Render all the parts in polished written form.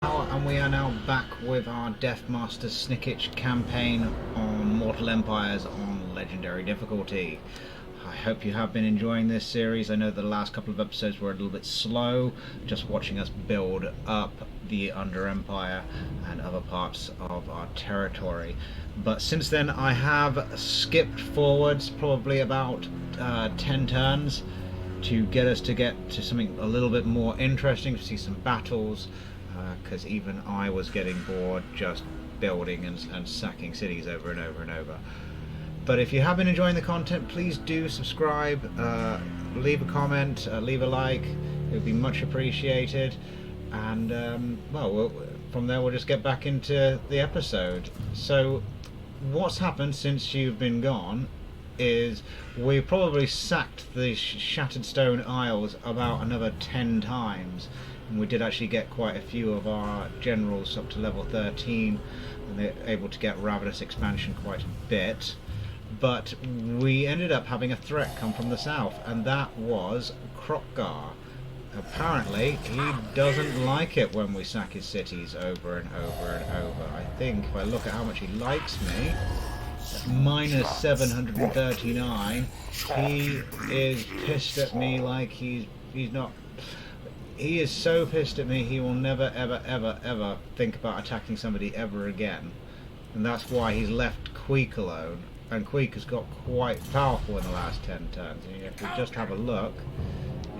And we are now back with our Deathmaster Snikch campaign on Mortal Empires on Legendary difficulty. I hope you have been enjoying this series. I know the last couple of episodes were a little bit slow, just watching us build up the Under Empire and other parts of our territory. But since then I have skipped forwards probably about 10 turns to get us to something a little bit more interesting, to see some battles, because even I was getting bored just building and sacking cities over and over and over. But if you have been enjoying the content, please do subscribe, leave a comment, leave a like. It would be much appreciated. And well, from there we'll just get back into the episode. So what's happened since you've been gone is we probably sacked the Shattered Stone Isles about another 10 times. And we did actually get quite a few of our generals up to level 13, and they're able to get Ravenous expansion quite a bit. But we ended up having a threat come from the south, and that was Kroq'gar. Apparently he doesn't like it when we sack his cities over and over and over. I think if I look at how much he likes me, minus 739, he is pissed at me like he's not. He is so pissed at me he will never ever think about attacking somebody ever again. And that's why he's left Queek alone. And Queek has got quite powerful in the last 10 turns. And if we just have a look,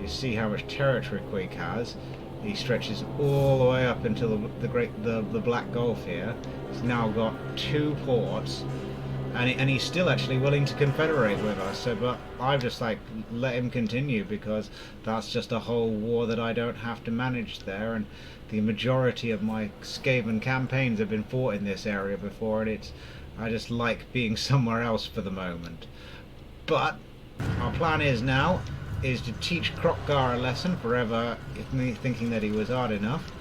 you see how much territory Queek has. He stretches all the way up into the Black Gulf here. He's now got 2 ports. And he's still actually willing to confederate with us, so, but I've just like let him continue because that's just a whole war that I don't have to manage there, and the majority of my Skaven campaigns have been fought in this area before, and I just like being somewhere else for the moment. But our plan is now is to teach Kroq'gar a lesson forever, thinking that he was hard enough,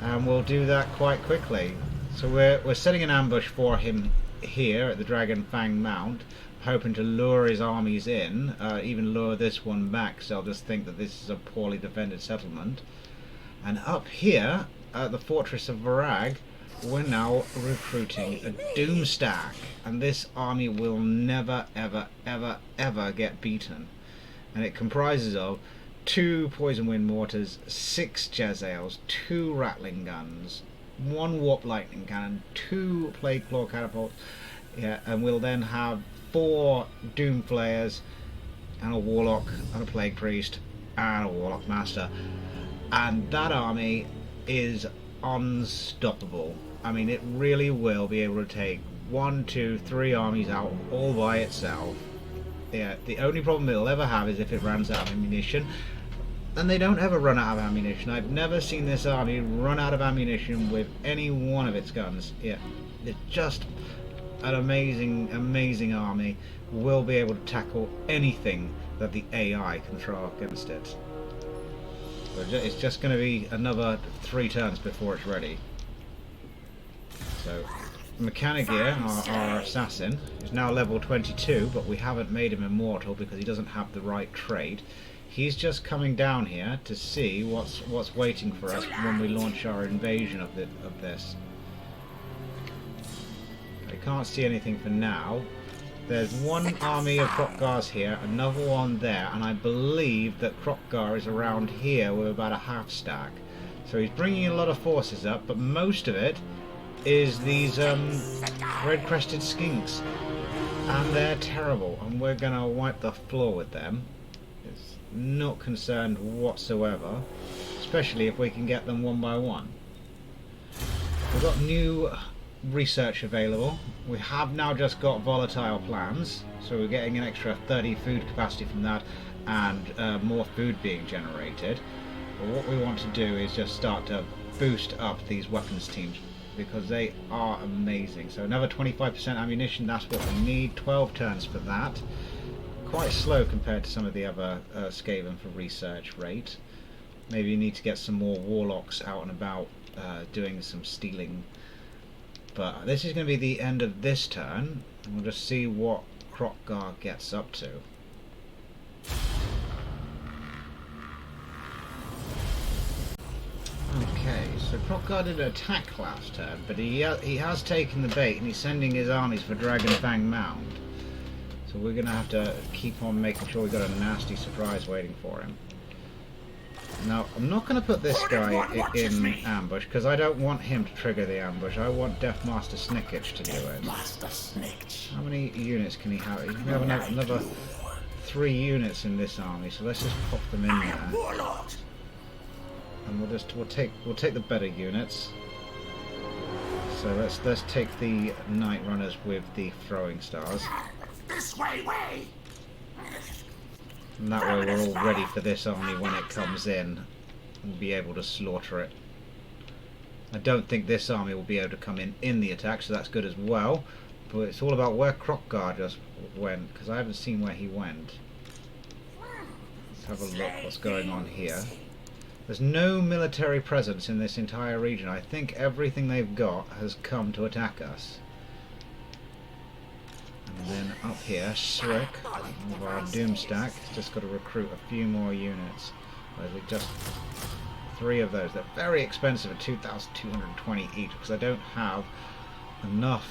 and we'll do that quite quickly. So we're setting an ambush for him here at the Dragon Fang Mount, hoping to lure his armies in, even lure this one back so they'll just think that this is a poorly defended settlement. And up here at the Fortress of Varag, we're now recruiting a Doomstack, and this army will never ever get beaten. And it comprises of 2 Poison Wind Mortars, 6 Jezzails, 2 Rattling Guns, 1 Warp Lightning Cannon, 2 Plague Claw Catapults, yeah, and we'll then have 4 Doom Flayers, and a Warlock, and a Plague Priest, and a Warlock Master. And that army is unstoppable. I mean, it really will be able to take 1, 2, 3 armies out all by itself. Yeah, the only problem it'll ever have is if it runs out of ammunition. And they don't ever run out of ammunition. I've never seen this army run out of ammunition with any one of its guns. Yeah, it's just an amazing army. Will be able to tackle anything that the AI can throw against it. So it's just going to be another 3 turns before it's ready. So Mechanigear, our assassin, is now level 22, but we haven't made him immortal because he doesn't have the right trait. He's just coming down here to see what's waiting for us when we launch our invasion of this. I can't see anything for now. There's 1 army of Kroq'gars here, another one there, and I believe that Kroq'gar is around here with about a half stack. So he's bringing a lot of forces up, but most of it is these red-crested skinks, and they're terrible, and we're gonna wipe the floor with them. Not concerned whatsoever, especially if we can get them 1 by 1. We've got new research available. We have now just got volatile plans, so we're getting an extra 30 food capacity from that, and more food being generated. But what we want to do is just start to boost up these weapons teams, because they are amazing. So another 25% ammunition, that's what we need. 12 turns for that. Quite slow compared to some of the other Skaven for research rate. Maybe you need to get some more warlocks out and about doing some stealing. But this is going to be the end of this turn. We'll just see what Kroq'gar gets up to. Okay. Okay, so Kroq'gar did an attack last turn, but he has taken the bait and he's sending his armies for Dragon Fang Mound. So we're going to have to keep on making sure we got a nasty surprise waiting for him. Now, I'm not going to put this guy in ambush because I don't want him to trigger the ambush. I want Deathmaster Snikch to do it. How many units can he have? He can have another 3 units in this army, so let's just pop them in there. And we'll take the better units. So let's take the Night Runners with the throwing stars. This way. And that way we're all ready for this army when it comes in. We'll be able to slaughter it. I don't think this army will be able to come in the attack, so that's good as well. But it's all about where Kroq'gar just went, because I haven't seen where he went. Let's have a look what's going on here. There's no military presence in this entire region. I think everything they've got has come to attack us. And then up here, Shriek, of our Doomstack, has just got to recruit a few more units. There's just 3 of those. They're very expensive at 2,220 each, because I don't have enough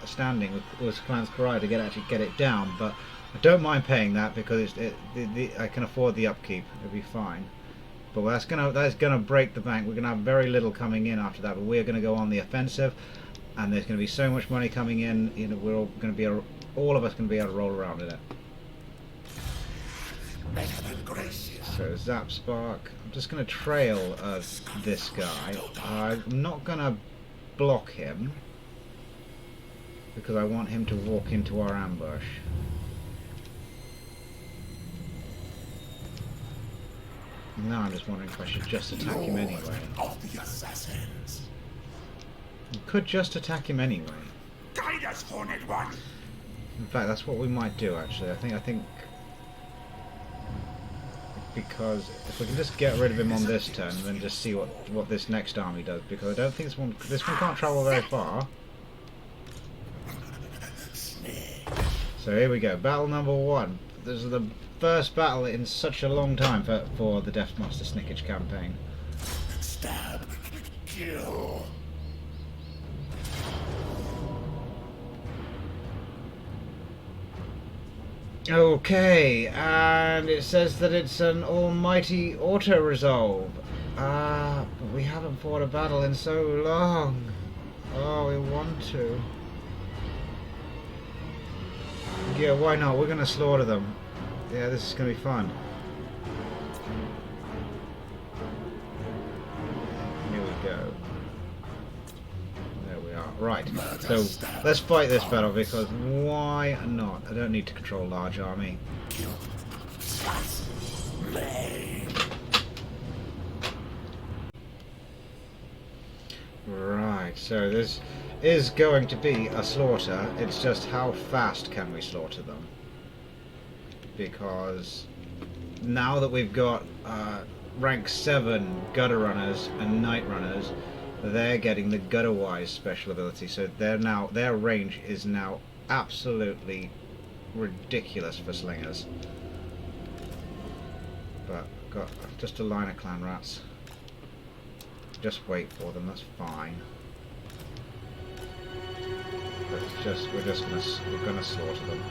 standing with Clans Karai to actually get it down. But I don't mind paying that because I can afford the upkeep. It'll be fine. But that's gonna break the bank. We're gonna have very little coming in after that. But we're gonna go on the offensive, and there's gonna be so much money coming in. You know, we're all gonna be all of us gonna be able to roll around in it. So Zap Spark. I'm just gonna trail this guy. I'm not gonna block him because I want him to walk into our ambush. Now I'm just wondering if I should just attack him anyway. You could just attack him anyway. Guide us, Horned One. In fact, that's what we might do actually. I think because if we can just get rid of him on this turn and then just see what this next army does, because I don't think this one can't travel very far. So here we go, battle number 1. This is the first battle in such a long time for the Deathmaster Snikch campaign. Stab. Kill. Okay, and it says that it's an almighty auto-resolve. But we haven't fought a battle in so long. Oh, we want to. Yeah, why not? We're going to slaughter them. Yeah, this is going to be fun. Here we go. There we are. Right, so let's fight this battle because why not? I don't need to control large army. Right, so this is going to be a slaughter. It's just how fast can we slaughter them? Because now that we've got rank 7 gutter runners and night runners, they're getting the gutter wise special ability, so their range is now absolutely ridiculous for slingers. But got just a line of clan rats. Just wait for them, that's fine. But we're gonna slaughter them.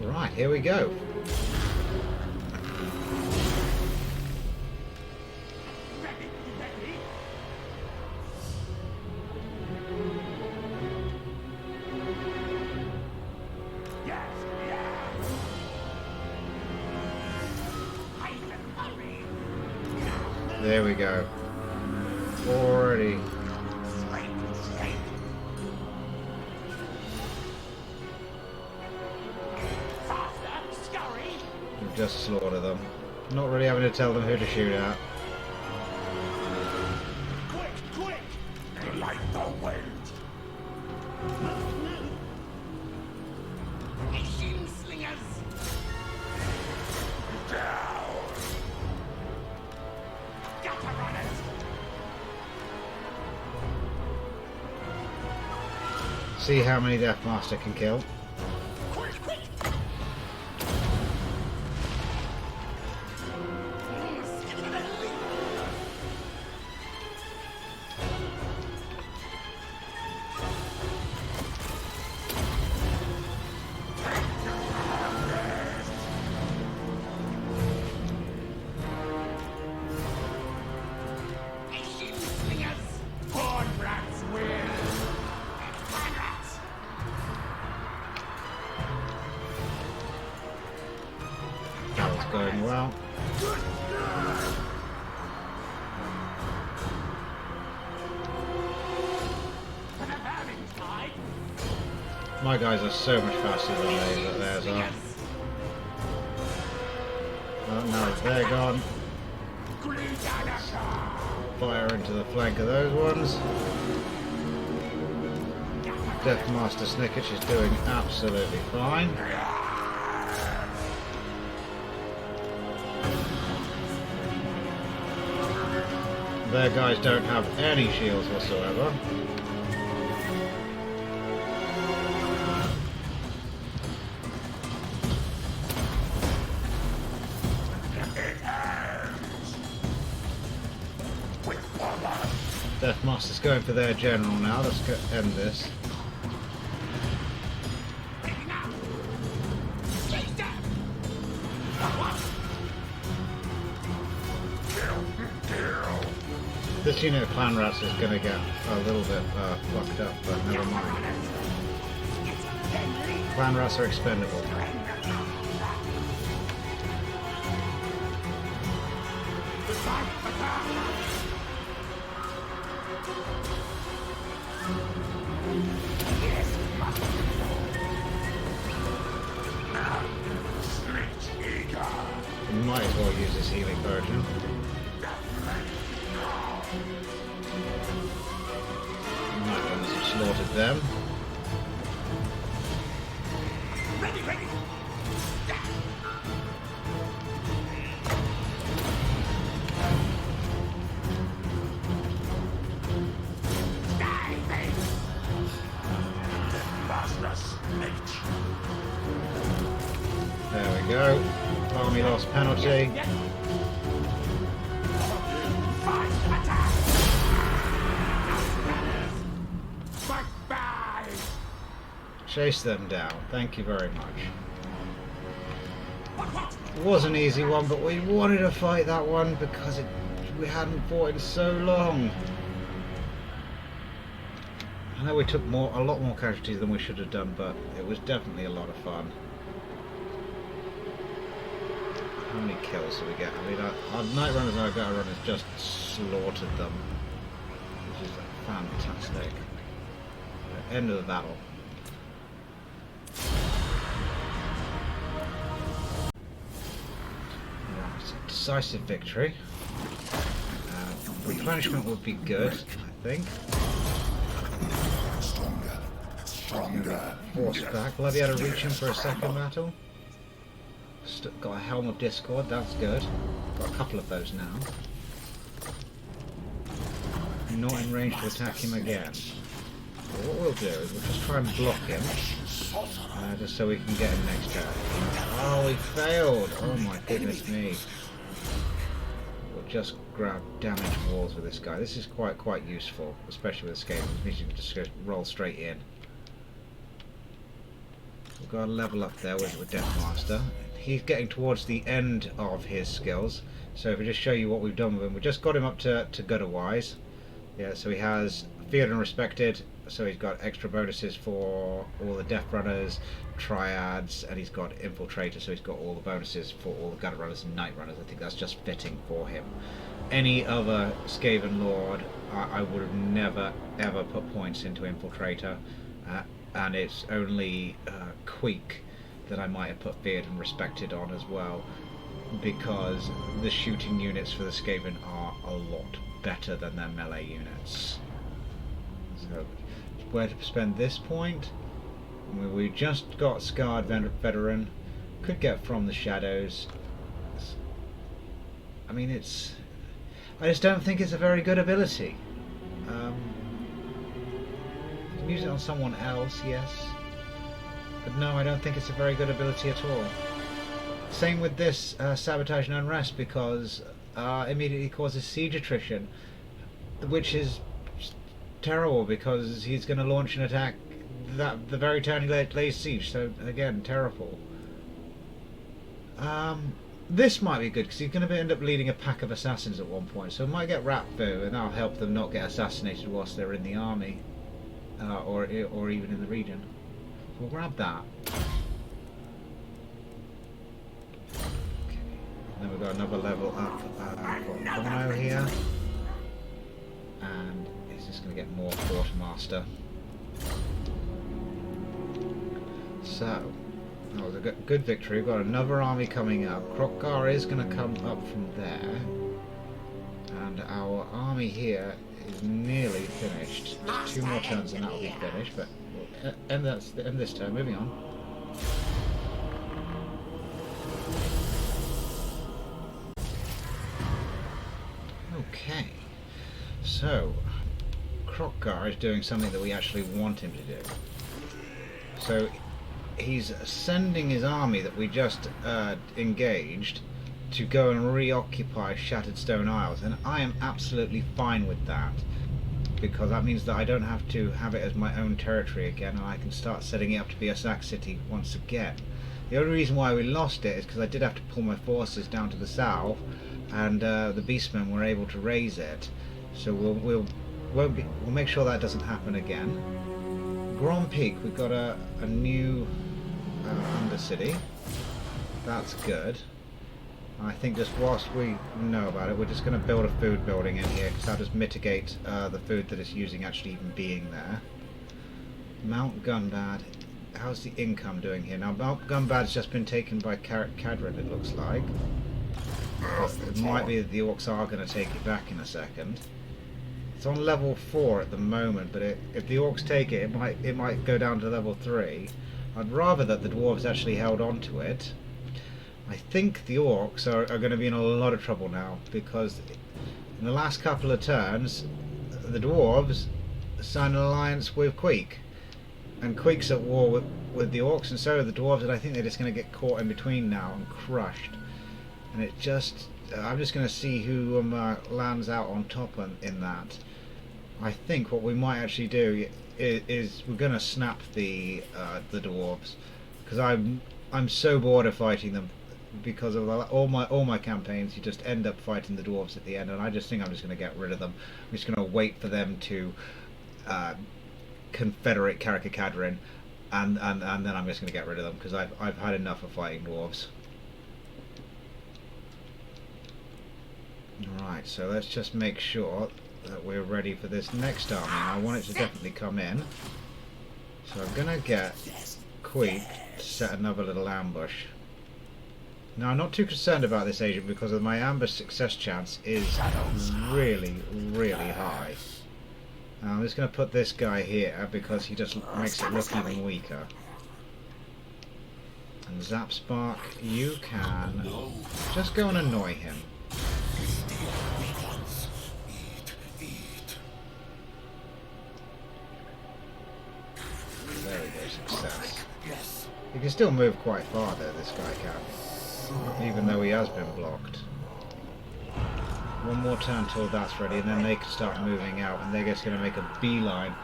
Right, here we go. There we go. Already. We've just slaughtered them. Not really having to tell them who to shoot at. Quick! Like the wind! Machine slingers! Down! Gutter runners! see how many Deathmaster can kill. Quick, quick! Machine slingers! Horn rats win! Horn rats! That was going well. For the vermin tide! My guys are so much faster than theirs are. Oh no, they're gone. Fire into the flank of those ones. Deathmaster Snikch is doing absolutely fine. Their guys don't have any shields whatsoever. Deathmaster's going for their general now. Let's go end this. This unit of clan rats is going to get a little bit fucked up, but never mind. Clan rats are expendable. We might as well use this healing potion. Might have slaughtered them. Ready, ready! Deathmaster Snikch! There we go. Army loss penalty. Fight, attack! Bye-bye! Chase them down. Thank you very much. What? It was an easy one, but we wanted to fight that one because we hadn't fought in so long. I know we took a lot more casualties than we should have done, but it was definitely a lot of fun. How many kills do we get? I mean, our Night Runners and our Gutter Runners just slaughtered them, which is fantastic. End of the battle. Right, decisive victory. Replenishment would be good, I think. Stronger. Force back. Will I be able to reach him for a second battle? Got a Helm of Discord, that's good. Got a couple of those now. Not in range to attack him again. But what we'll do is we'll just try and block him. Just so we can get him next turn. Oh, he failed! Oh my goodness me. We'll just grab damage walls with this guy. This is quite useful, especially with escape. It means you can just go roll straight in. We've got a level up there with Deathmaster. He's getting towards the end of his skills, so if we just show you what we've done with him, we just got him up to gutter wise. Yeah, so he has feared and respected, so he's got extra bonuses for all the Death Runners, Triads, and he's got Infiltrator, so he's got all the bonuses for all the Gutter Runners and Night Runners. I think that's just fitting for him. Any other Skaven Lord, I would have never ever put points into Infiltrator, and it's only Queek that I might have put feared and respected on as well, because the shooting units for the Skaven are a lot better than their melee units. So where to spend this point? We just got Scarred Veteran, could get From the Shadows. I mean, I just don't think it's a very good ability. can use it on someone else, yes. But no, I don't think it's a very good ability at all. Same with this Sabotage and Unrest, because immediately causes siege attrition, which is terrible because he's going to launch an attack that the very turn he lays siege. So again, terrible. This might be good because he's going to end up leading a pack of assassins at one point, so we might get Rapfu, and that'll help them not get assassinated whilst they're in the army, or even in the region. So we'll grab that. Okay. Then we've got another level up for Bono here, and he's just going to get more Quartermaster. So. That was a good victory. We've got another army coming up. Kroq'gar is going to come up from there. And our army here is nearly finished. Just 2 more turns and that will be finished. But we'll end this turn. Moving on. Okay. So, Kroq'gar is doing something that we actually want him to do. So, he's sending his army that we just engaged to go and reoccupy Shattered Stone Isles, and I am absolutely fine with that, because that means that I don't have to have it as my own territory again, and I can start setting it up to be a sack city once again. The only reason why we lost it is because I did have to pull my forces down to the south, and the Beastmen were able to raise it, so we'll make sure that doesn't happen again. Grand Peak, we've got a new Undercity. That's good. I think just whilst we know about it, we're just going to build a food building in here, because that'll just mitigate the food that it's using actually even being there. Mount Gunbad. How's the income doing here? Now, Mount Gunbad's just been taken by Kadrin, it looks like. But it might be that the Orcs are going to take it back in a second. It's on level 4 at the moment, but if the Orcs take it, it might go down to level 3. I'd rather that the Dwarves actually held on to it. I think the Orcs are going to be in a lot of trouble now, because in the last couple of turns, the Dwarves signed an alliance with Queek. And Queek's at war with the Orcs, and so are the Dwarves, and I think they're just going to get caught in between now and crushed. And it just... I'm just going to see who lands out on top in that. I think what we might actually do is we're going to snap the Dwarves, because I'm so bored of fighting them, because of all my campaigns. You just end up fighting the Dwarves at the end, and I just think I'm just going to get rid of them. I'm just going to wait for them to confederate Kadrin, and then I'm just going to get rid of them, because I've had enough of fighting Dwarves. Right, so let's just make sure that we're ready for this next army. I want it to definitely come in. So I'm going to get Queek to set another little ambush. Now, I'm not too concerned about this agent, because of my ambush success chance is really, really high. Now, I'm just going to put this guy here, because he just makes it look even weaker. And Zapspark, you can just go and annoy him. There we go, success. He can still move quite far though, this guy can. Even though he has been blocked. One more turn till that's ready, and then they can start moving out, and they're just going to make a beeline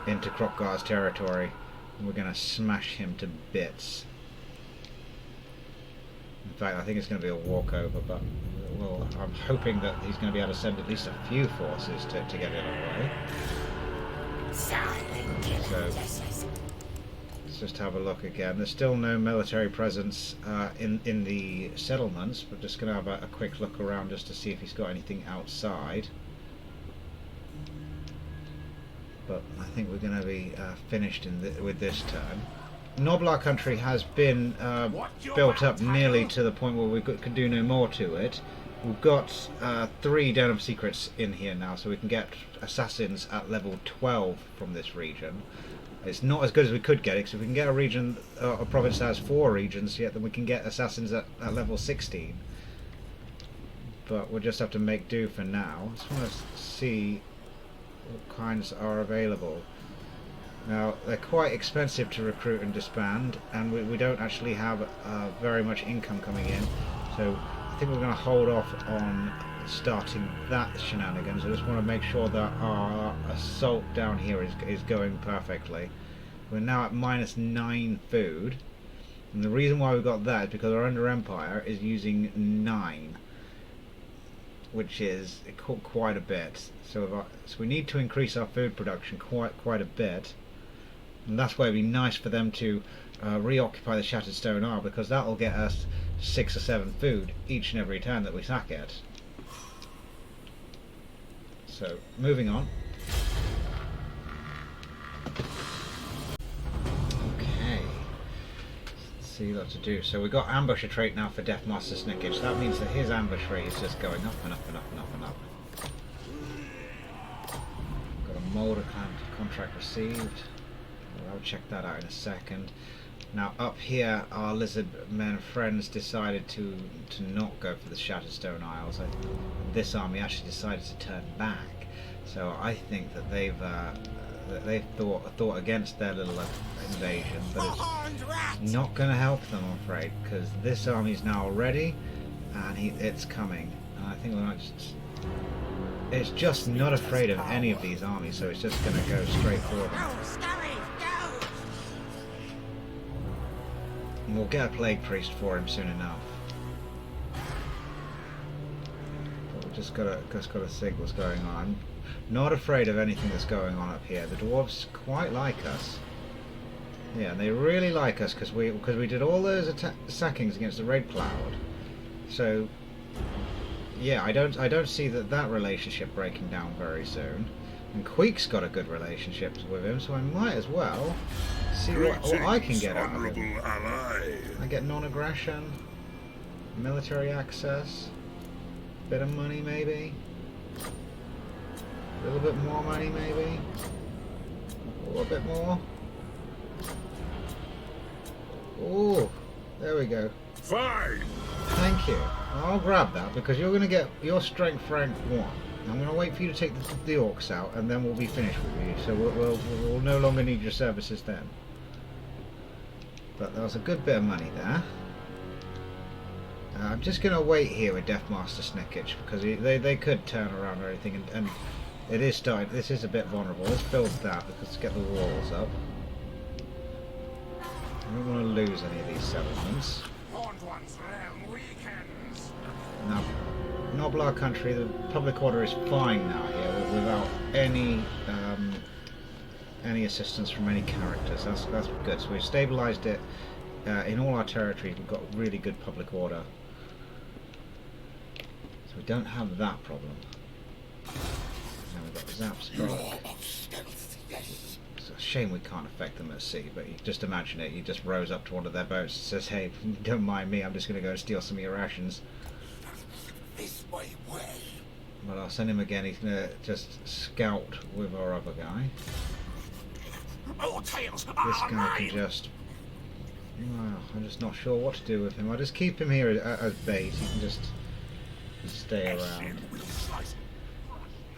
into Kroq'gar's territory. And we're going to smash him to bits. In fact, I think it's going to be a walkover, but well, I'm hoping that he's going to be able to send at least a few forces to get it away. So, let's just have a look again. There's still no military presence in the settlements, but just going to have a quick look around just to see if he's got anything outside. But I think we're going to be finished with this turn. Noblar country has been built up nearly to the point where we could do no more to it. We've got 3 Den of Secrets in here now, so we can get assassins at level 12 from this region. It's not as good as we could get it, because if we can get a region, a province that has 4 regions yet, then we can get assassins at level 16. But we'll just have to make do for now. I just want to see what kinds are available. Now, they're quite expensive to recruit and disband, and we don't actually have very much income coming in, so I think we're going to hold off on starting that shenanigans. I just want to make sure that our assault down here is going perfectly. We're now at -9 food, and the reason why we've got that is because our Under Empire is using 9, which is quite a bit. So we need to increase our food production quite a bit. And that's why it'd be nice for them to reoccupy the Shattered Stone Isle, because that'll get us 6 or 7 food each and every turn that we sack it. So, moving on. Okay. Let's see what to do. So we've got ambusher trait now for Deathmaster Snikch. That means that his ambush rate is just going up and up and up and up and up. Got a Molder contract received. I'll check that out in a second. Now up here, our lizard men friends decided to not go for the Shattered Stone Isles. This army actually decided to turn back. So I think that they've thought against their little invasion, but it's not going to help them, I'm afraid, because this army is now ready, and it's coming. And I think we might just. It's just not afraid of any of these armies, so it's just going to go straight forward. And we'll get a Plague Priest for him soon enough. But we've just got to think what's going on. I'm not afraid of anything that's going on up here. The dwarves quite like us. Yeah, they really like us because we did all those sackings against the Red Cloud. So yeah, I don't see that relationship breaking down very soon. And Queek's got a good relationship with him, so I might as well see what I can get out of him. I get non-aggression, military access, bit of money maybe, a little bit more money maybe, a little bit more. Oh, there we go. Fine. Thank you. I'll grab that because you're going to get your strength rank 1. I'm going to wait for you to take the orcs out, and then we'll be finished with you. So we'll no longer need your services then. But that was a good bit of money there. I'm just going to wait here with Deathmaster Snikch because they could turn around or anything, and it is starting. This is a bit vulnerable. Let's build that because let's get the walls up. I don't want to lose any of these settlements. Now, Noblar country, the public order is fine now here without any assistance from any characters. That's good. So we've stabilised it in all our territories. We've got really good public order, so we don't have that problem. Now we've got Zapspark. It's a shame we can't affect them at sea, but you just imagine it. He just rows up to one of their boats and says, "Hey, don't mind me. I'm just going to go and steal some of your rations." This way. But I'll send him again. He's going to just scout with our other guy. All tails This guy can just... Well, I'm just not sure what to do with him. I'll just keep him here as bait. He can just stay around.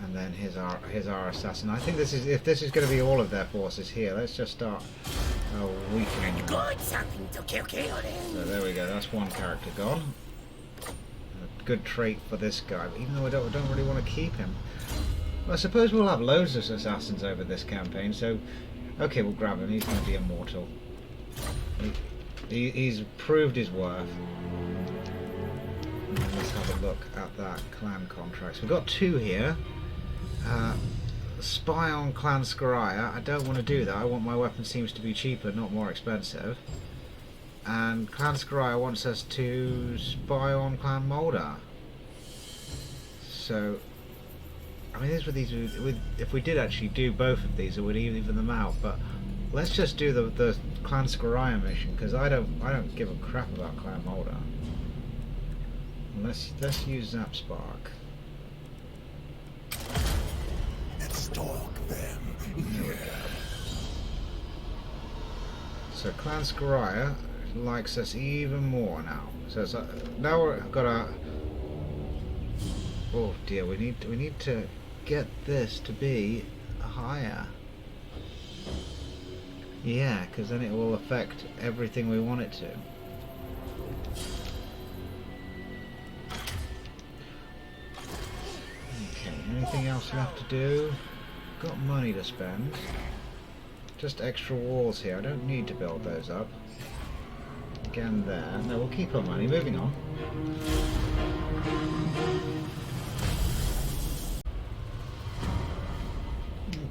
And then here's our assassin. I think this is, if this is going to be all of their forces here, let's just start weakening them. So there we go. That's one character gone. Good trait for this guy, but even though I don't really want to keep him. Well, I suppose we'll have loads of assassins over this campaign, so okay, we'll grab him. He's going to be immortal. He's proved his worth. And let's have a look at that clan contracts. We've got 2 here. Spy on Clan Skoraya. I don't want to do that. I want my weapon seems to be cheaper, not more expensive. And Clan Skoraya wants us to spy on Clan Molder. So, I mean, if we did actually do both of these, it would even them out. But let's just do the Clan Skoraya mission because I don't give a crap about Clan Molder. Let's use Zapspark. Let's stalk them. There we go. So Clan Skoraya likes us even more now. So it's, now we've got our... Oh dear, we need to get this to be higher. Yeah, because then it will affect everything we want it to. Okay, anything else left to do? Got money to spend. Just extra walls here. I don't need to build those up. Again there. No, we'll keep our money. Moving on.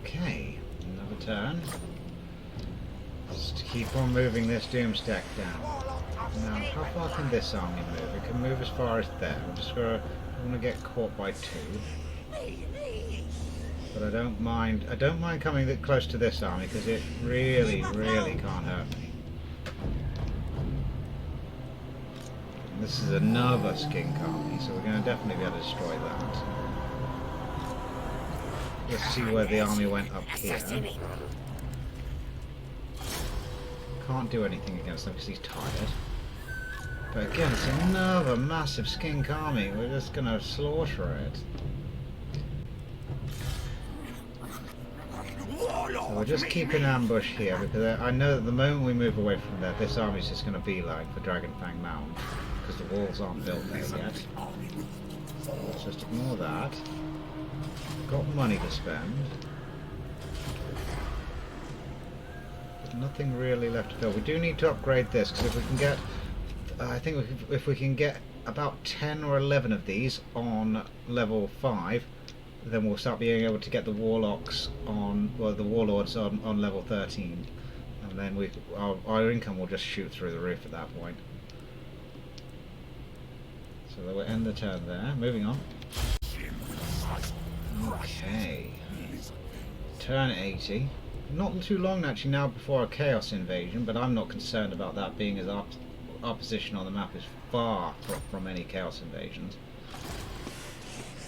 Okay, another turn. Just keep on moving this doomstack down. Now, how far can this army move? It can move as far as there. I'm just gonna, I want to get caught by two. But I don't mind. I don't mind coming close to this army because it really, really can't hurt me. And this is another skink army, so we're going to definitely be able to destroy that. Let's see where the army went up here. Can't do anything against him because he's tired. But again, it's another massive skink army. We're just going to slaughter it. So we'll just keep an ambush here because I know that the moment we move away from there, this army's just going to beeline for Dragonfang Mound because the walls aren't built there yet. Let's just ignore that. Got money to spend. There's nothing really left to build. We do need to upgrade this because if we can get, I think if we can get about 10 or 11 of these on level 5, then we'll start being able to get the warlocks on, well, the warlords on level 13, and then our income will just shoot through the roof at that point. So we'll end the turn there. Moving on. Okay. Turn 80. Not too long actually now before a chaos invasion, but I'm not concerned about that being as our position on the map is far from any chaos invasions.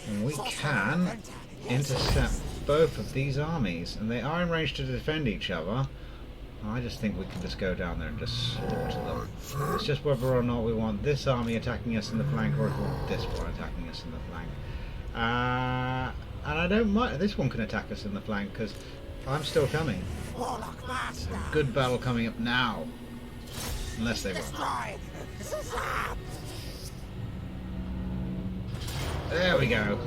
And we can intercept both of these armies, and they are in range to defend each other. I just think we can just go down there and just slaughter them. It's just whether or not we want this army attacking us in the flank or if we want this one attacking us in the flank. And I don't mind. This one can attack us in the flank because I'm still coming. Good battle coming up now. Unless they run. There we go.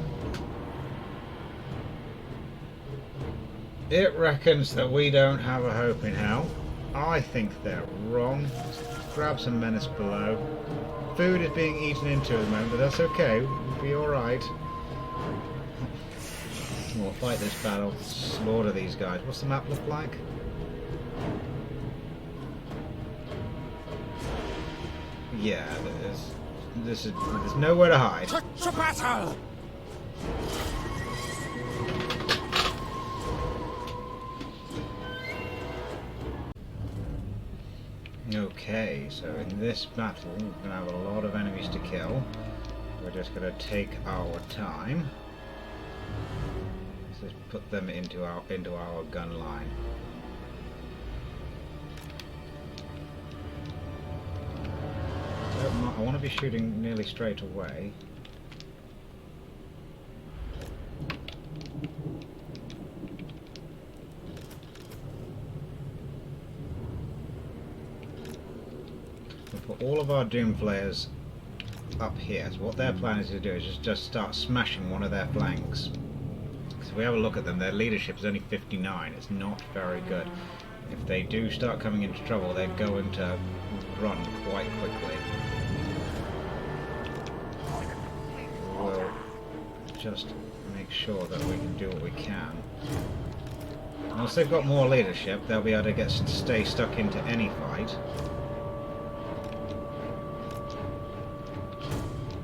It reckons that we don't have a hope in hell. I think they're wrong. Let's grab some menace below. Food is being eaten into at the moment, but that's okay. We'll be alright. We'll fight this battle. Slaughter these guys. What's the map look like? Yeah, there's nowhere to hide. Okay, so in this battle we're going to have a lot of enemies to kill. We're just going to take our time. Let's just put them into our gun line. I want to be shooting nearly straight away. We'll put all of our Doom Flayers up here. So what their plan is to do is just start smashing one of their flanks. So if we have a look at them, their leadership is only 59. It's not very good. If they do start coming into trouble, they're going to run quite quickly. We'll just make sure that we can do what we can. Once they've got more leadership, they'll be able to stay stuck into any fight.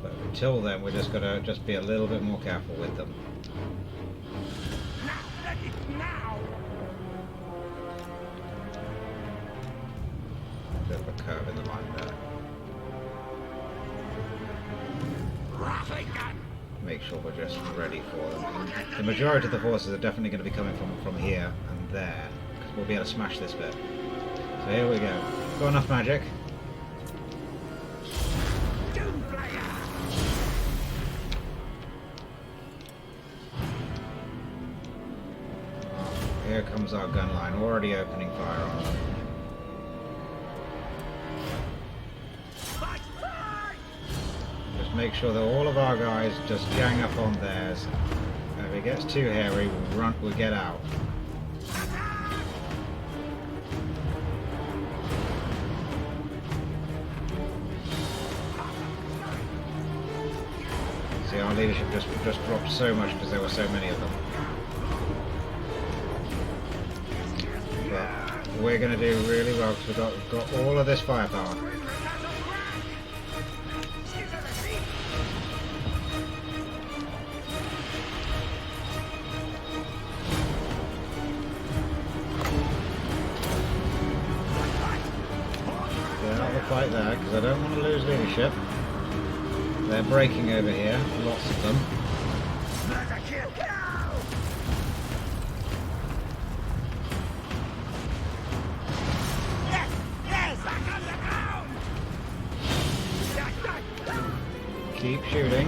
But until then, we're just gonna be a little bit more careful with them. Bit of a curve in the line there. Make sure we're just ready for them. The majority of the forces are definitely going to be coming from here and there, because we'll be able to smash this bit. So here we go. Got enough magic. here comes our gun line, already opening fire on them. Just make sure that all of our guys just gang up on theirs. If it gets too hairy, we'll get out. See, our leadership just dropped so much because there were so many of them. But we're going to do really well because we've got all of this firepower. Get out of the fight there because I don't want to lose leadership. They're breaking over here, lots of them. Keep shooting.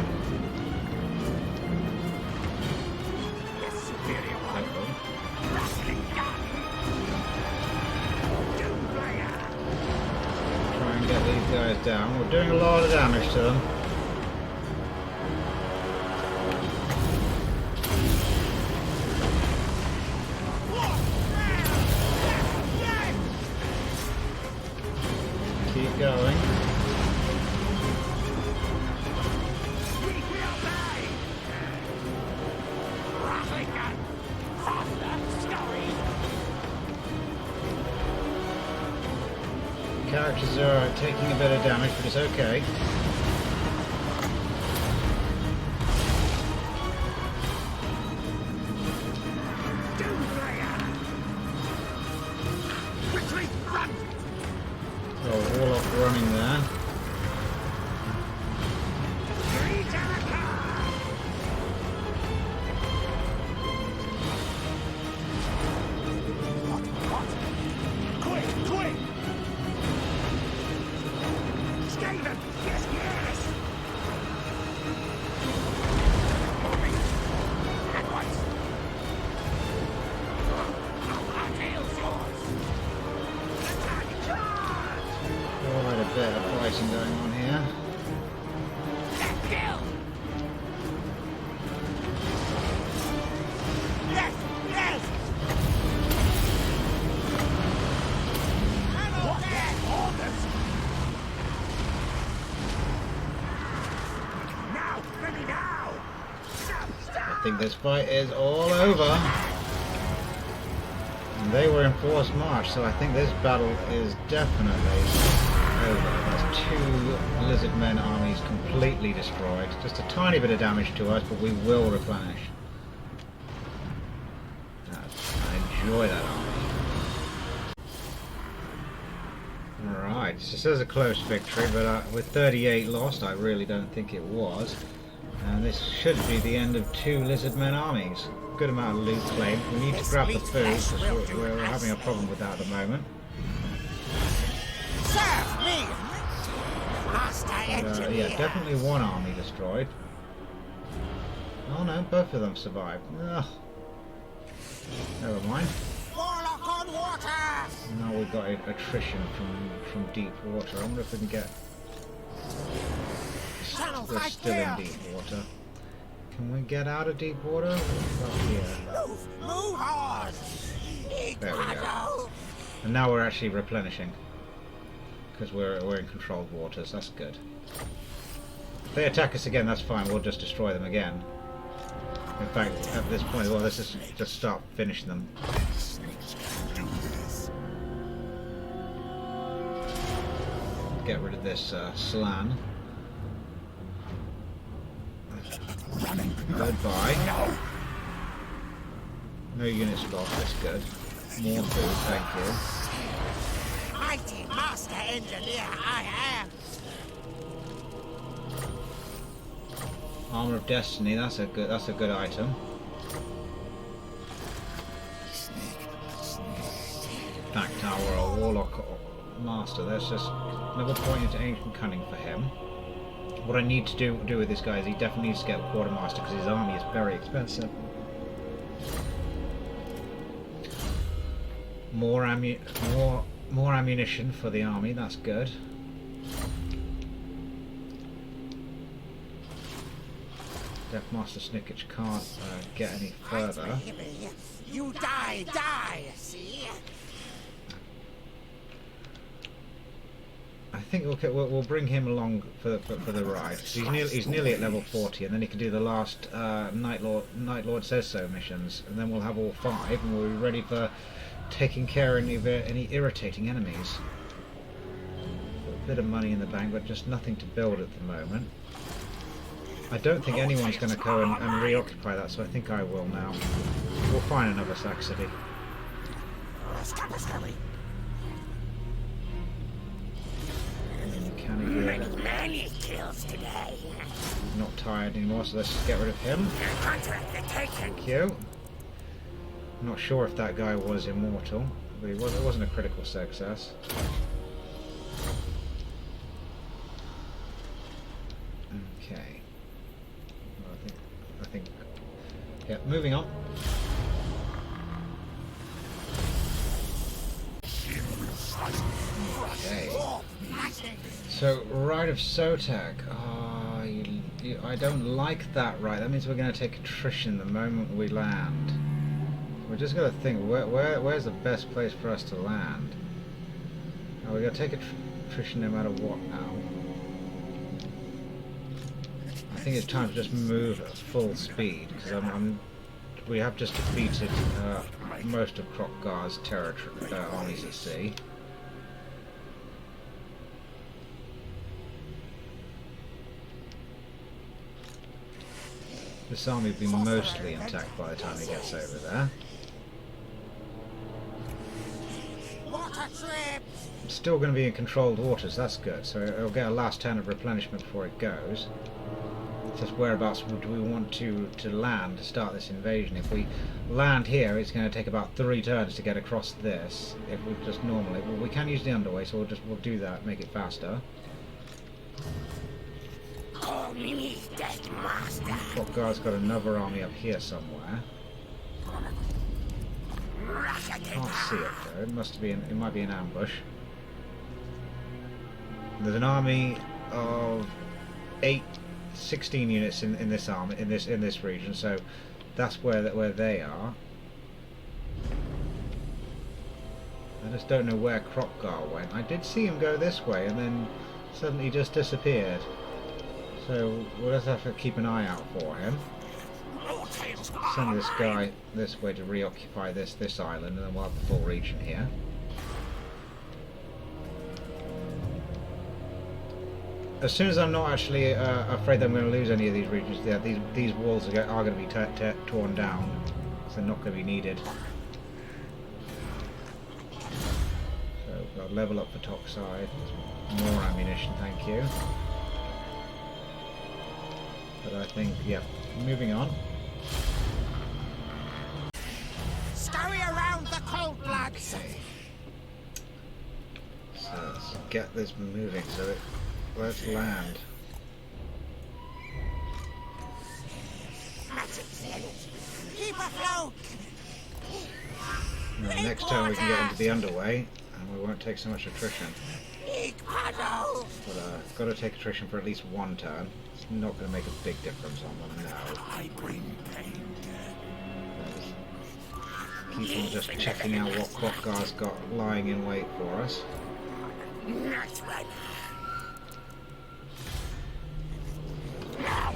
Try and get these guys down. We're doing a lot of damage to them. Keep going. Characters are taking a bit of damage, but it's okay. Oh, Warlock running there. Bit of fighting going on here. Yes, yes. Now, ready now. I think this fight is all over. And they were in forced march, so I think this battle is definitely over. That's 2 lizard men armies completely destroyed. Just a tiny bit of damage to us, but we will replenish. I enjoy that army. Alright, so this is a close victory, but with 38 lost, I really don't think it was. And this should be the end of 2 lizard men armies. Good amount of loot claim. We need to grab the food, because we're having a problem with that at the moment. Yeah, definitely 1 army destroyed. Oh no, both of them survived. Ugh. Never mind. Warlock on water. Now we've got attrition from deep water. I wonder if we can get... We're still in deep water. Can we get out of deep water? Up here. Move on. There we go. And now we're actually replenishing. Because we're in controlled waters, that's good. If they attack us again, that's fine, we'll just destroy them again. In fact, at this point, well, let's just start finishing them. Get rid of this slan. Goodbye. No units lost, that's good. More food, thank you. Mighty master engineer I am. Armor of Destiny, that's a good item. Attack Tower or Warlock Master, there's just another point into Ancient Cunning for him. What I need to do with this guy is he definitely needs to get a Quartermaster because his army is very expensive. More ammunition for the army. That's good. Deathmaster Snikch can't get any further. You die, see? I think we'll bring him along for the ride. He's nearly at level 40, and then he can do the last Night Lord Says So missions, and then we'll have all 5, and we'll be ready for taking care of any irritating enemies. A bit of money in the bank, but just nothing to build at the moment. I don't think anyone's going to go and reoccupy that, so I think I will now. We'll find another sack city. Many kills today. Not tired anymore, so let's just get rid of him. Thank you. Not sure if that guy was immortal, but it wasn't a critical success. Okay. Well, I think. Yeah. Moving on. Okay. So, Rite of Sotek. I don't like that right. That means we're going to take attrition the moment we land. We're just got to think, where's the best place for us to land? Oh, we're going to take attrition no matter what now. I think it's time to just move at full speed, because we have just defeated most of Kroq'gar's armies at sea. This army will be mostly intact by the time he gets over there. It's still going to be in controlled waters, that's good. So it'll get a last turn of replenishment before it goes. It's just whereabouts do we want to land to start this invasion. If we land here, it's going to take about 3 turns to get across this. If we just normally, well, we can use the underway, so we'll do that, make it faster. Call me Deathmaster. Kroq'gar's got another army up here somewhere. Can't see it though. It might be an ambush. There's an army of 16 units in this army in this region, so that's where they are. I just don't know where Kroq'gar went. I did see him go this way and then suddenly just disappeared. So we'll just have to keep an eye out for him. Send this guy this way to reoccupy this island, and then we'll have the full region here. As soon as I'm not actually afraid that I'm going to lose any of these regions, yeah, these walls are going to be torn down, so they're not going to be needed. So we've got level up the top side. More ammunition, thank you. But I think, yeah, moving on. Scurry around the cold bloods. Okay. So let's get this moving. So let's land. Keep afloat. Next time we can get into the underway, and we won't take so much attrition. But got to take attrition for at least 1 turn. It's not going to make a big difference on them now. I bring pain. Keep on just checking out what Kroq'gar's got lying in wait for us.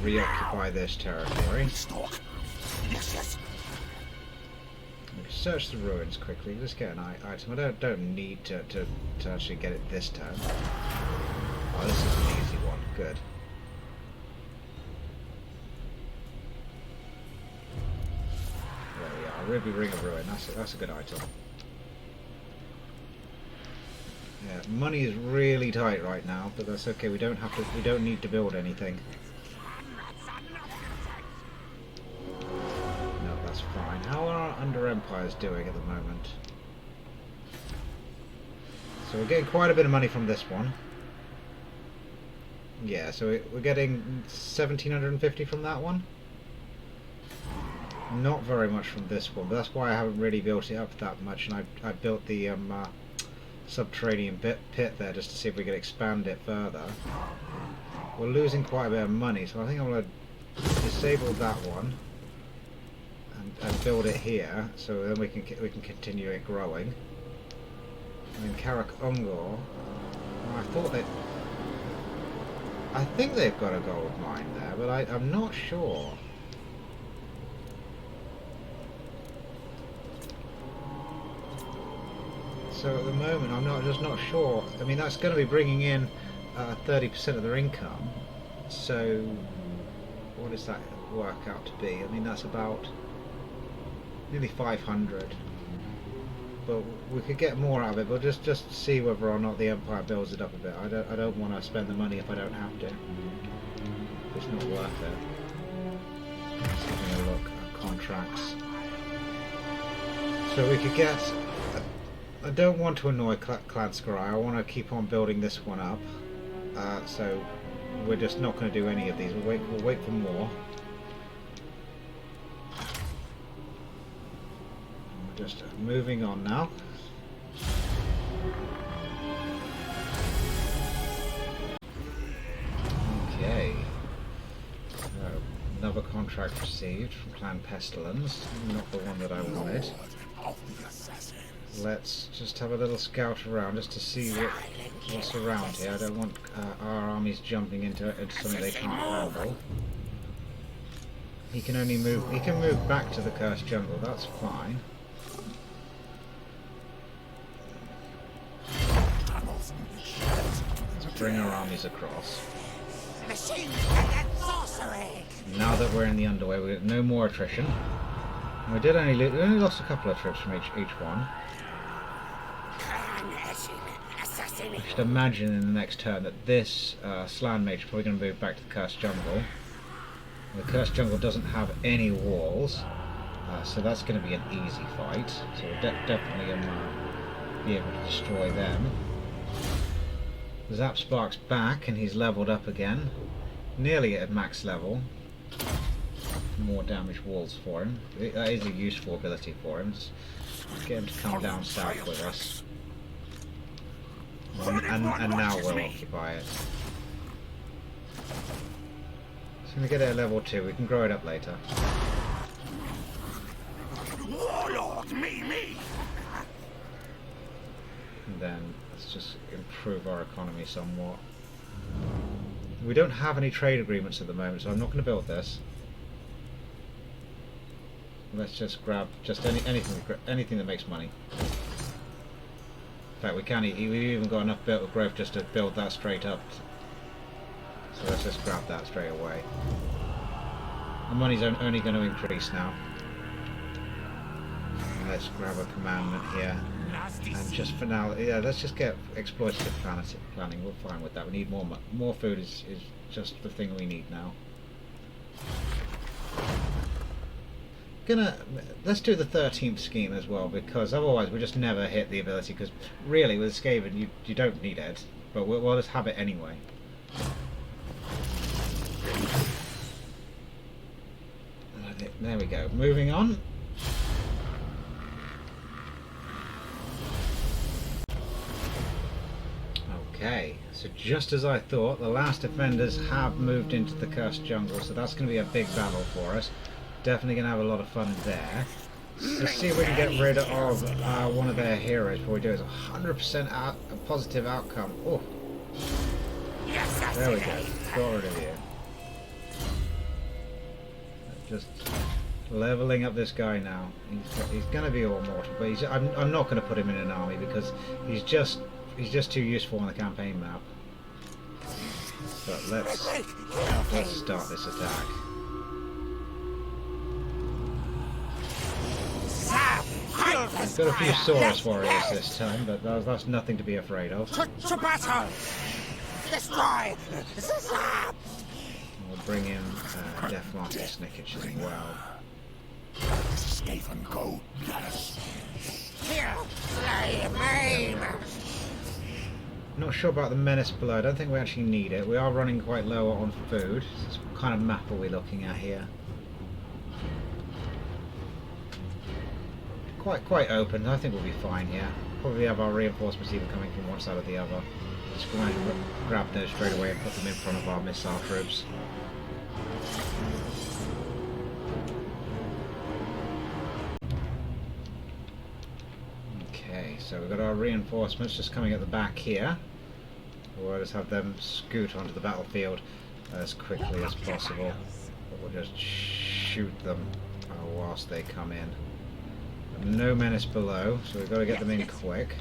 Reoccupy this territory. Search the ruins quickly. Just get an item. I don't need to actually get it this time. Oh, this is an easy one. Good. There we are. Ruby Ring of Ruin. That's a good item. Yeah, money is really tight right now, but that's okay. We don't need to build anything. No, that's fine. How are our Under Empires doing at the moment? So we're getting quite a bit of money from this one. Yeah, so we're getting 1,750 from that one. Not very much from this one, but that's why I haven't really built it up that much, and I built the subterranean pit there just to see if we could expand it further. We're losing quite a bit of money, so I think I'm going to disable that one and build it here, so then we can continue it growing. And then Kroq'gar, I think they've got a gold mine there, but I'm not sure. So at the moment, I'm just not sure. I mean, that's going to be bringing in 30% of their income. So what does that work out to be? I mean, that's about nearly 500. But we could get more out of it. But just see whether or not the Empire builds it up a bit. I don't want to spend the money if I don't have to. It's not worth it. Just having a look at contracts. So we could get. I don't want to annoy Kroq'gar. I want to keep on building this one up. So we're just not going to do any of these. We'll wait for more. We're just moving on now. Okay. Another contract received from Clan Pestilence. Not the one that I wanted. Let's just have a little scout around just to see what's around here. I don't want our armies jumping into something they can't handle. He can only move. He can move back to the cursed jungle. That's fine. Let's bring our armies across. Now that we're in the underway, we get no more attrition. We only lost a couple of troops from each one. I should imagine in the next turn that this Slan Mage is probably going to move back to the Cursed Jungle. The Cursed Jungle doesn't have any walls, so that's going to be an easy fight. So we'll definitely be able to destroy them. Zap Spark's back and he's leveled up again, nearly at max level. More damage walls for him. That is a useful ability for him. Just get him to come down south with us. And now we'll occupy it. So when we get it at level 2, we can grow it up later. Warlord, me! And then let's just improve our economy somewhat. We don't have any trade agreements at the moment, so I'm not going to build this. Let's just grab anything that makes money. In fact, we've even got enough built growth just to build that straight up. So let's just grab that straight away. Our money's only going to increase now. And let's grab a commandment here. And just for now, yeah, let's just get exploitative planning. We're fine with that. We need more food is just the thing we need now. Let's do the 13th scheme as well, because otherwise we just never hit the ability, because really with Skaven you don't need it, but we'll just have it anyway. There we go. Moving on. Okay, so just as I thought, the last defenders have moved into the Cursed Jungle, so that's going to be a big battle for us. Definitely going to have a lot of fun there. Let's see if we can get rid of one of their heroes before we do it. It's 100% a positive outcome. Oh, there we go. Got rid of you. Just leveling up this guy now. He's going to be all mortal, but I'm not going to put him in an army because he's just too useful on the campaign map. But let's start this attack. I've got a few Saurus warriors this time, but that's nothing to be afraid of. To battle! Destroy! We'll bring in Deathmaster Snikch as well. Stephen, go, yes. Here, slay, maim! Not sure about the Menace below. I don't think we actually need it. We are running quite low on food. So what kind of map are we looking at here? quite open. I think we'll be fine here. Probably have our reinforcements either coming from one side or the other. Just go ahead and grab those straight away and put them in front of our missile troops. Okay, so we've got our reinforcements just coming at the back here. We'll just have them scoot onto the battlefield as quickly as possible. But we'll just shoot them whilst they come in. No menace below, so we've got to get them in quick.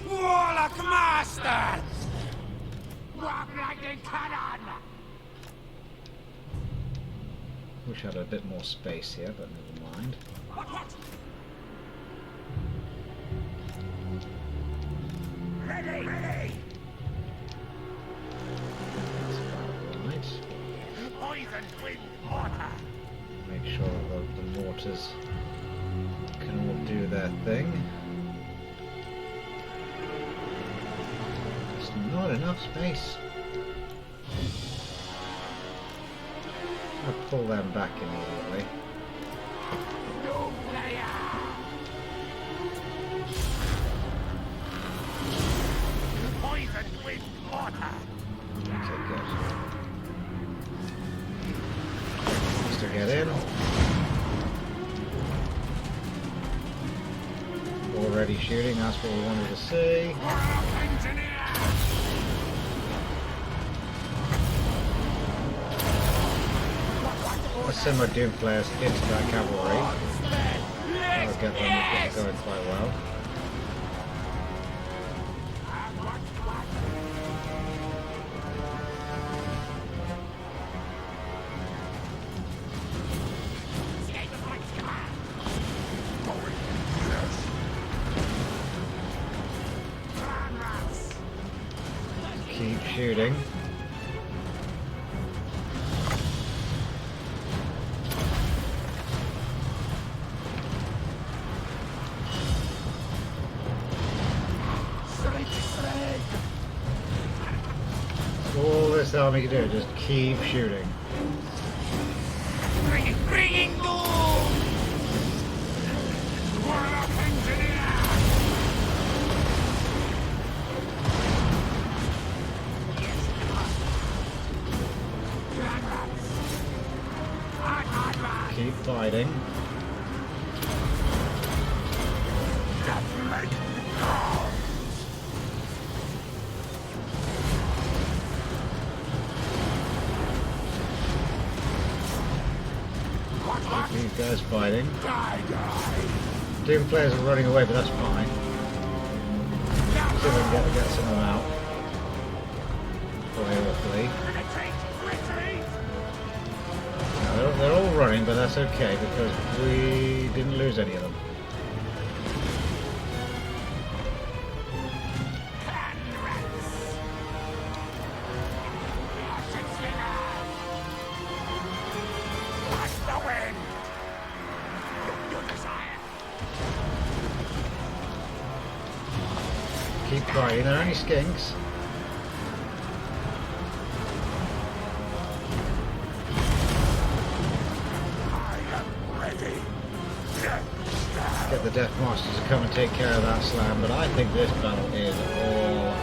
Warlock Master! Walk like a cannon! Wish I had a bit more space here, but never mind. Ready! Ready! That's about right. Poison wind mortar! Make sure that the mortars can all do their thing. There's not enough space. I'll pull them back immediately. No player! Poison wind mortar! Okay, good. Just to get in. Already shooting, that's what we wanted to see. Warlock Engineer! Let's send my Doom players into that cavalry. That'll get them going quite well. Keep shooting. All this army can do is just keep shooting. Bringing doom! Warlock Engineer! Keep fighting. Keep these guys fighting. Doom players are running away, but that's fine. See if I can get some of them out. Fly or flee. No, they're all running, but that's okay because we didn't lose any of them. Keep fighting, they're only skinks. Get the Deathmaster to come and take care of that slam, but I think this battle is all over.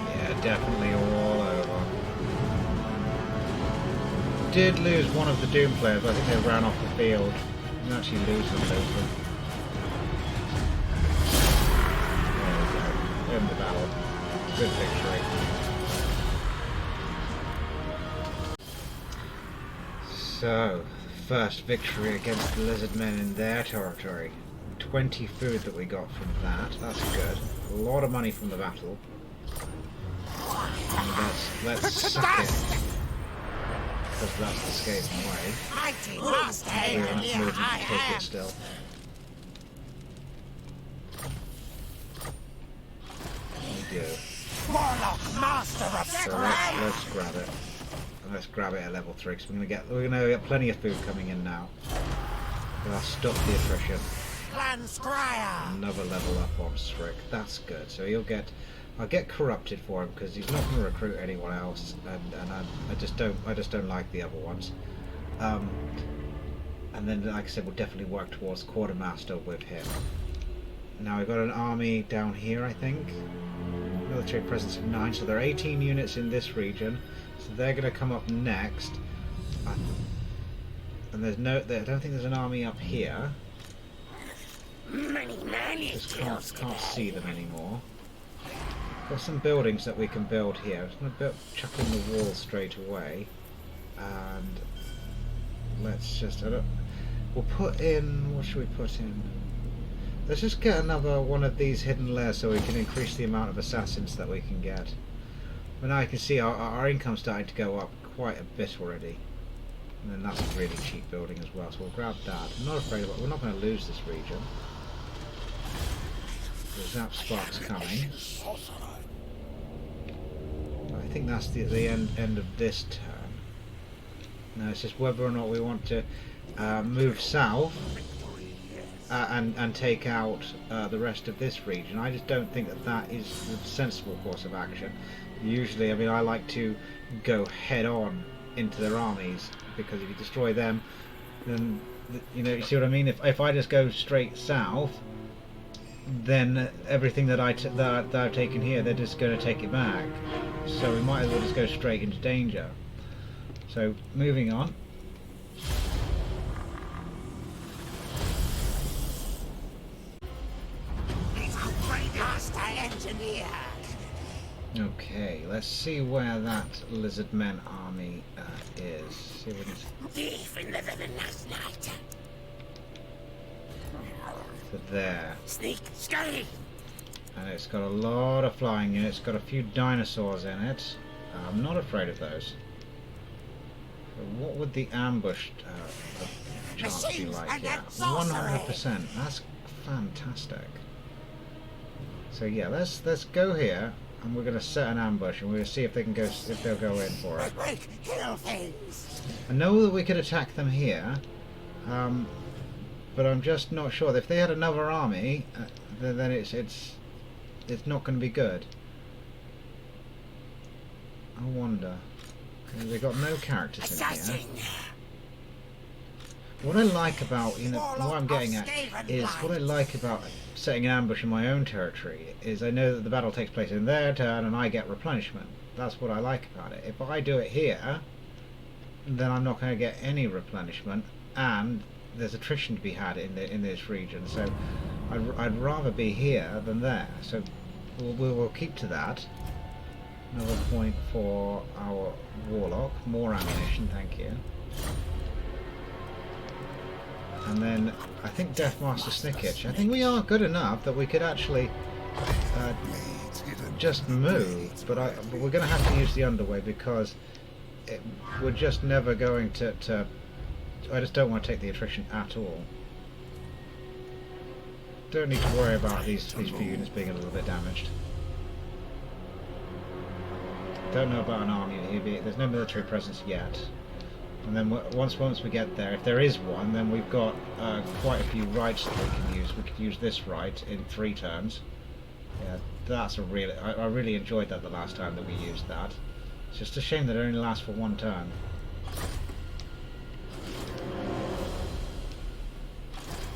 Yeah, definitely all over. Did lose one of the Doom players, but I think they ran off the field. Didn't actually lose them, There we go. End the battle. Good victory. So, first victory against the lizard men in their territory. 20 food that we got from that. That's good. A lot of money from the battle. And let's suck it. Because that's the skating way. Mighty Master! We don't have to move and take it still. We do. Warlock Master of So let's grab it. And let's grab it at level 3 because we're gonna get plenty of food coming in now. That'll stop the attrition. clan scryer. Another level up on Strick. That's good. So I'll get corrupted for him because he's not going to recruit anyone else, and I just don't like the other ones. And then, like I said, we'll definitely work towards quartermaster with him. Now we've got an army down here, I think. Military presence of 9, so there are 18 units in this region. So they're going to come up next. And there's no, I don't think there's an army up here. Just can't see them anymore. Got some buildings that we can build here. I'm just going to chuck in the wall straight away. And let's just, we'll put in, what should we put in? Let's just get another one of these hidden layers so we can increase the amount of assassins that we can get. But now I can see our income's starting to go up quite a bit already. And then that's a really cheap building as well, so we'll grab that. I'm not afraid of it, we're not going to lose this region. The Zap Spark's coming. I think that's the end of this turn. Now it's just whether or not we want to move south and take out the rest of this region. I just don't think that is the sensible course of action. Usually, I mean, I like to go head on into their armies, because if you destroy them, then, you know, you see what I mean? If I just go straight south, then everything that I've taken here, they're just going to take it back. So we might as well just go straight into danger. So moving on. Master engineer. Okay, let's see where that lizard men army is. See what it's... Even than last night. So there. Sneak, scurry. And it's got a lot of flying units. It's got a few dinosaurs in it. I'm not afraid of those. So what would the ambush chance be like? Yeah, 100%. That's fantastic. So yeah, let's go here, and we're going to set an ambush, and we're going to see if they can go, if they'll go in for it. I know that we could attack them here, but I'm just not sure. If they had another army, then it's not going to be good. I wonder. They've got no characters in here. What I like about, you know, what I'm getting at is what I like about setting an ambush in my own territory is I know that the battle takes place in their turn and I get replenishment. That's what I like about it. If I do it here, then I'm not going to get any replenishment, and there's attrition to be had in this region. So I'd rather be here than there. So we'll keep to that. Another point for our warlock. More ammunition, thank you. And then I think Deathmaster Snikch. I think we are good enough that we could actually just move, but we're going to have to use the underway because we're just never going to. I just don't want to take the attrition at all. Don't need to worry about these few units being a little bit damaged. Don't know about an army here. There's no military presence yet. And then once we get there, if there is one, then we've got quite a few rights that we can use. We could use this right in 3 turns. Yeah, that's a really... I really enjoyed that the last time that we used that. It's just a shame that it only lasts for 1 turn.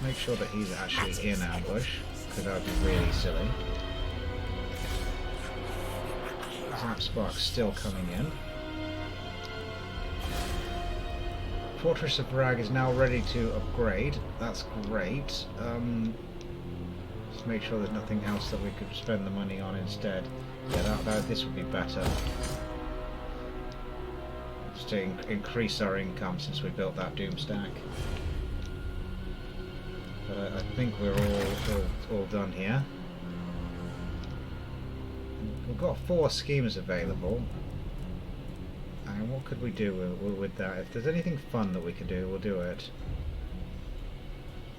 Make sure that he's actually in ambush, because that would be really silly. Zap Spark's still coming in. Fortress of Rag is now ready to upgrade. That's great. Just make sure there's nothing else that we could spend the money on instead. Yeah, this would be better. Just to increase our income since we built that Doom stack. But I think we're all done here. We've got 4 schemes available. And what could we do with that? If there's anything fun that we can do, we'll do it.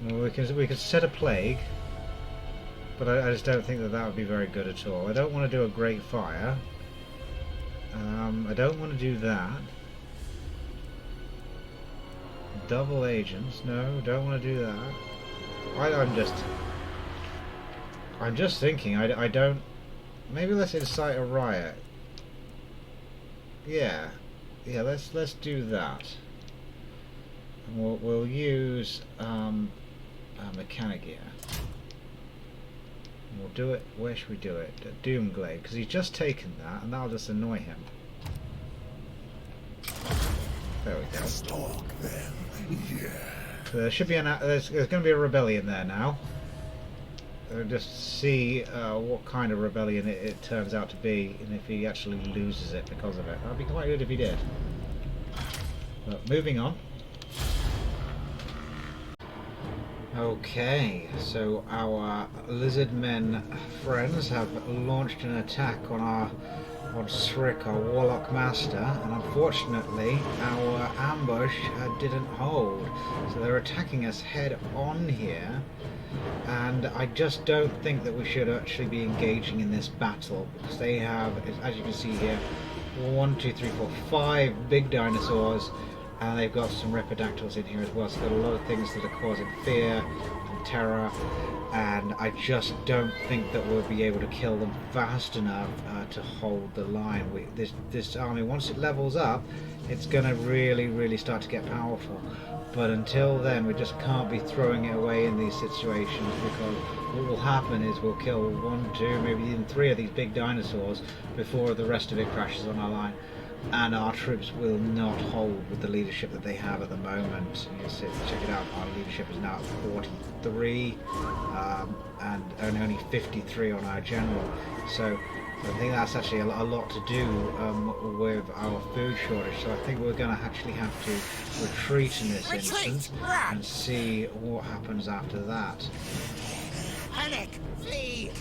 Well, we could set a plague, but I just don't think that would be very good at all. I don't want to do a great fire. I don't want to do that. Double agents, no, don't want to do that. I'm just thinking. I don't. Maybe let's incite a riot. Yeah, let's do that. And we'll use mechanic gear. And we'll do it. Where should we do it? At Doomglade, because he's just taken that, and that'll just annoy him. There we go. Stalk them. Yeah. So there should be there's going to be a rebellion there now. Just see what kind of rebellion it turns out to be, and if he actually loses it because of it. That'd be quite good if he did. But moving on. Okay, so our lizard men friends have launched an attack on Snikch, our warlock master, and unfortunately our ambush didn't hold. So they're attacking us head on here. And I just don't think that we should actually be engaging in this battle, because they have, as you can see here, 1, 2, 3, 4, 5 big dinosaurs, and they've got some Reptidactyls in here as well. So they've got a lot of things that are causing fear and terror, and I just don't think that we'll be able to kill them fast enough to hold the line. This army, once it levels up, it's going to really start to get powerful. But until then, we just can't be throwing it away in these situations, because what will happen is we'll kill 1, 2, maybe even 3 of these big dinosaurs before the rest of it crashes on our line, and our troops will not hold with the leadership that they have at the moment. You see, check it out, our leadership is now at 43 and only 53 on our general. So I think that's actually a lot to do with our food shortage. So I think we're going to actually have to retreat in this instance and see what happens after that. Panic! Flee!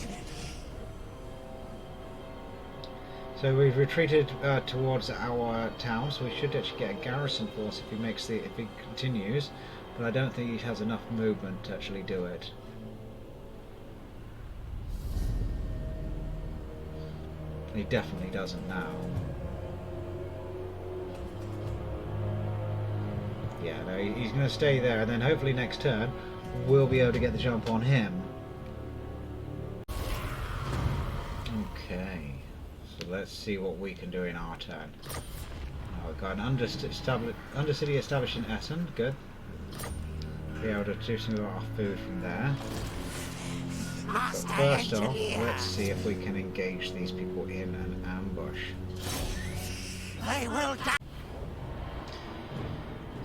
So we've retreated towards our town, so we should actually get a garrison force if he continues, but I don't think he has enough movement to actually do it. He definitely doesn't now. Yeah, no, he's going to stay there, and then hopefully next turn we'll be able to get the jump on him. Okay, so let's see what we can do in our turn. Oh, we've got an undercity established in Essen. Good. Be able to do some of our food from there. But first off, let's see if we can engage these people in an ambush. They will die.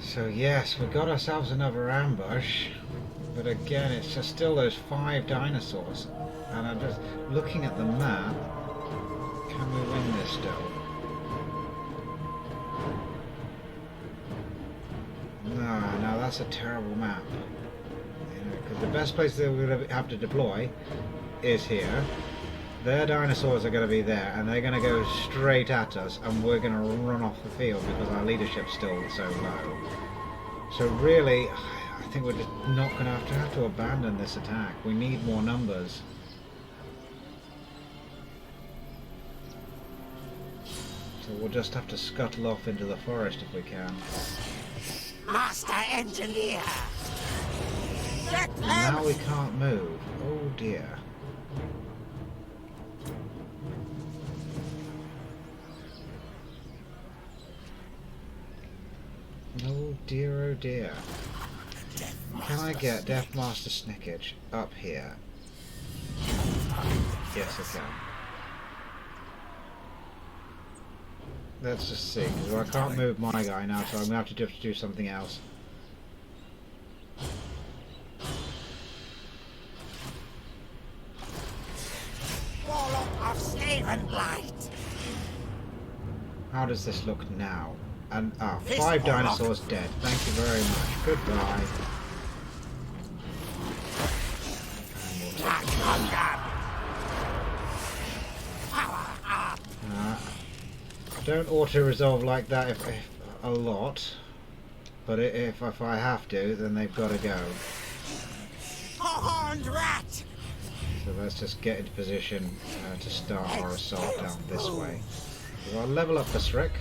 So yes, we got ourselves another ambush, but again, it's just still those 5 dinosaurs. And I'm just looking at the map. Can we win this still? No, that's a terrible map. Because the best place that we're going to have to deploy is here. Their dinosaurs are going to be there, and they're going to go straight at us, and we're going to run off the field because our leadership's still so low. So really, I think we're just not going to have to abandon this attack. We need more numbers. So we'll just have to scuttle off into the forest if we can. Master Engineer! And now we can't move. Oh dear. Oh dear, oh dear. Can I get Deathmaster Snikch up here? Yes, I can. Let's just see, because I can't move my guy now, so I'm going to have to do something else. Warlock of Slavenblight! How does this look now? And 5 dinosaurs dead. Thank you very much. Goodbye. Power up! Don't auto-resolve like that if a lot, but if I have to, then they've got to go. Horned rat! So let's just get into position to start our assault down this way. So I'll level up the Snikch.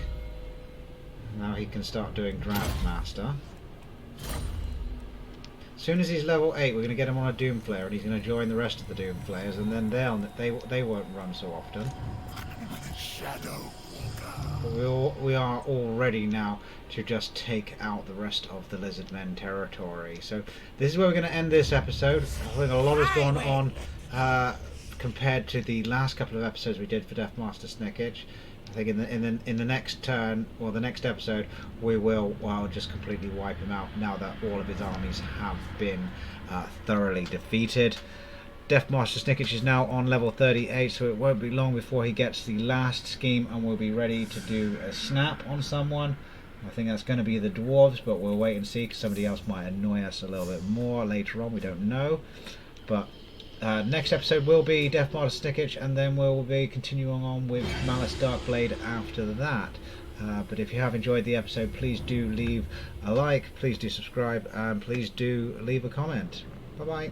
Now he can start doing Draft Master. As soon as he's level 8, we're going to get him on a Doom Flare, and he's going to join the rest of the Doom Flares, and then they won't run so often. But we are all ready now to just take out the rest of the Lizardmen territory. So this is where we're going to end this episode. I think a lot has gone on compared to the last couple of episodes we did for Deathmaster Snikch. I think in the next turn, or the next episode, we will just completely wipe him out now that all of his armies have been thoroughly defeated. Deathmaster Snikch is now on level 38, so it won't be long before he gets the last scheme and we'll be ready to do a snap on someone. I think that's going to be the dwarves, but we'll wait and see because somebody else might annoy us a little bit more later on. We don't know. But next episode will be Deathmaster Snikch, and then we'll be continuing on with Malice Darkblade after that. But if you have enjoyed the episode, please do leave a like, please do subscribe, and please do leave a comment. Bye bye.